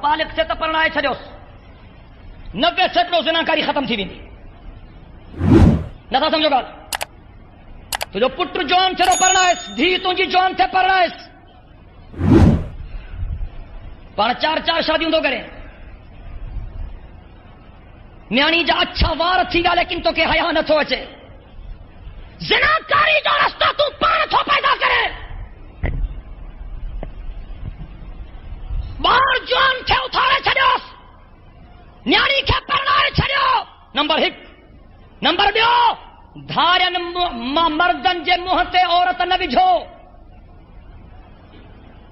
بالغ سے تو پرنائے چھڏيوس 90% زناکاری ختم تھی ويندي نٿا سمجھو ڳالهه تجو پٽ جوان ٿيو پرنائس دھی تنهنجي جوان ٿي پرنائس پاڻ 4 شاديون تو ڪري نياڻي جا اچھا وار ٿي ڳا لیکن توکي حیا نٿو اچي زناکاری جو رستو تو پاڻ ٿو پیدا ڪري ٻار جوان کي اٿاري ڇڏيوس نياڻي کي پرنائي ڇڏيو نمبر 1 نمبر 2 دھارن مردن جي منهن تي عورت نه وجھو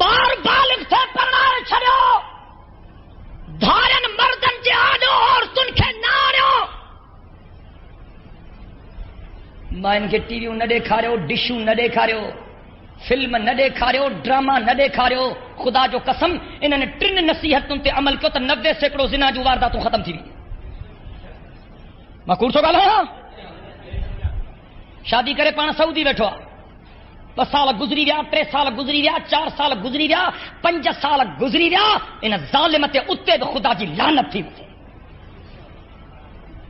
ٻار بالغ تي پرنائي ڇڏيو دھارن مردن جي آڏو عورتن کي نہ آڻيو مائن کي ٽي ويون نه ڏيکاريو ڊشون نه ڏيکاريو فلم نہ ڏيکاريو ڊراما نہ ڏيکاريو خدا جو قسم انہن 3 نصيحتن تے عمل کيو ته 90% زنا جو وارداتون ختم تھی وي ما کوڑ ٿو ڳالهايان شادي کرے پاڻ سعودي ويٺو آ 2 سال گزری ويا 3 سال گزری ويا 4 سال گزری ويا 5 سال گزری ويا ان ظالم تے اتے به خدا جی لعنت تھی وي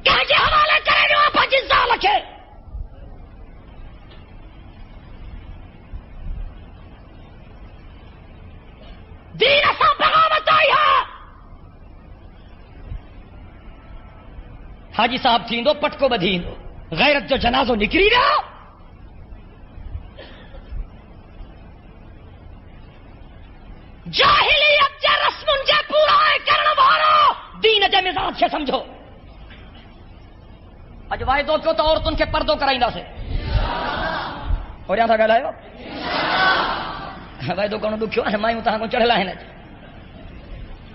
کنهن جي حوالے کرے ڏيو پنهنجي ذال کي دین اساں بغاوت آئی ہے حاجی صاحب تھیندو پٹکو بدھیندو غیرت جو جنازو نکری ویا جاہلیت جے رسمن جے پورا کرن وارو دین جے مزاج کي سمجھو اج وائدو کیو تو عورتن کي پردو کرائیندا سے اور یہاں تھا ڳالهايو وائدو کرڻو ڏکيو آهي مايون تهان کان چڙهل آهن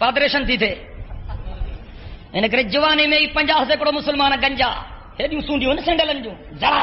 پادريشن تي ٿي ان کرے جواني ۾ 50 سيڪڙو مسلمان گنجا هيڏيون سونڊيون سينڊلن جون ذرا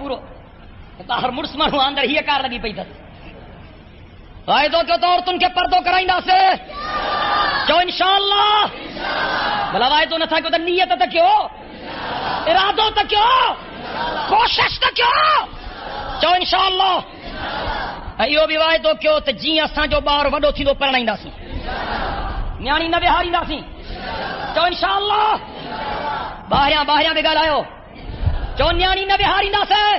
پورو تا هر مرس ماڻهو اندر هي کار لڳي پئي ٿس وائدو کيو تو عورتن کي پردو کراينداسي چو انشاءالله بھلا وائدو نٿا کيو ته نيت ته کيو ارادو ته کيو کوشش ته کيو چو انشاءاللہ ایو بھی وعدو کیو ته جی اسان جو ٻار وڏو ٿيندو پرڻائينداسين نياڻي نه وهارينداسين چو انشاءاللہ ٻاهريان به ڳالهايو چو نياڻي نه وهارينداسين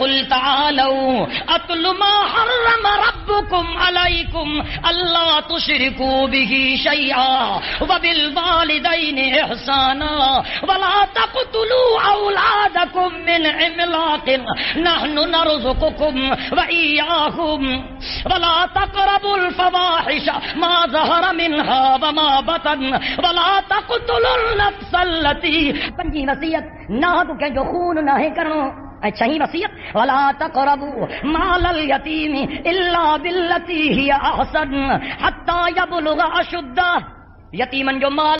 قل تعالوا اتل ما حرم ربكم عليكم الا تشركوا به شيئا وبالوالدين احسانا ولا تقتلوا اولادكم من املاق نحن نرزقكم واياهم ولا تقربوا الفواحش ما ظهر منها وما بطن ولا تقتلوا النفس التي پنجی وصیت نہ تو کنجو خون نہ کرنو چھہی وصیت ولا تقربوا مال اليتيم الا بالتي هي احسن حتى يبلغ اشده یتیمن جو مال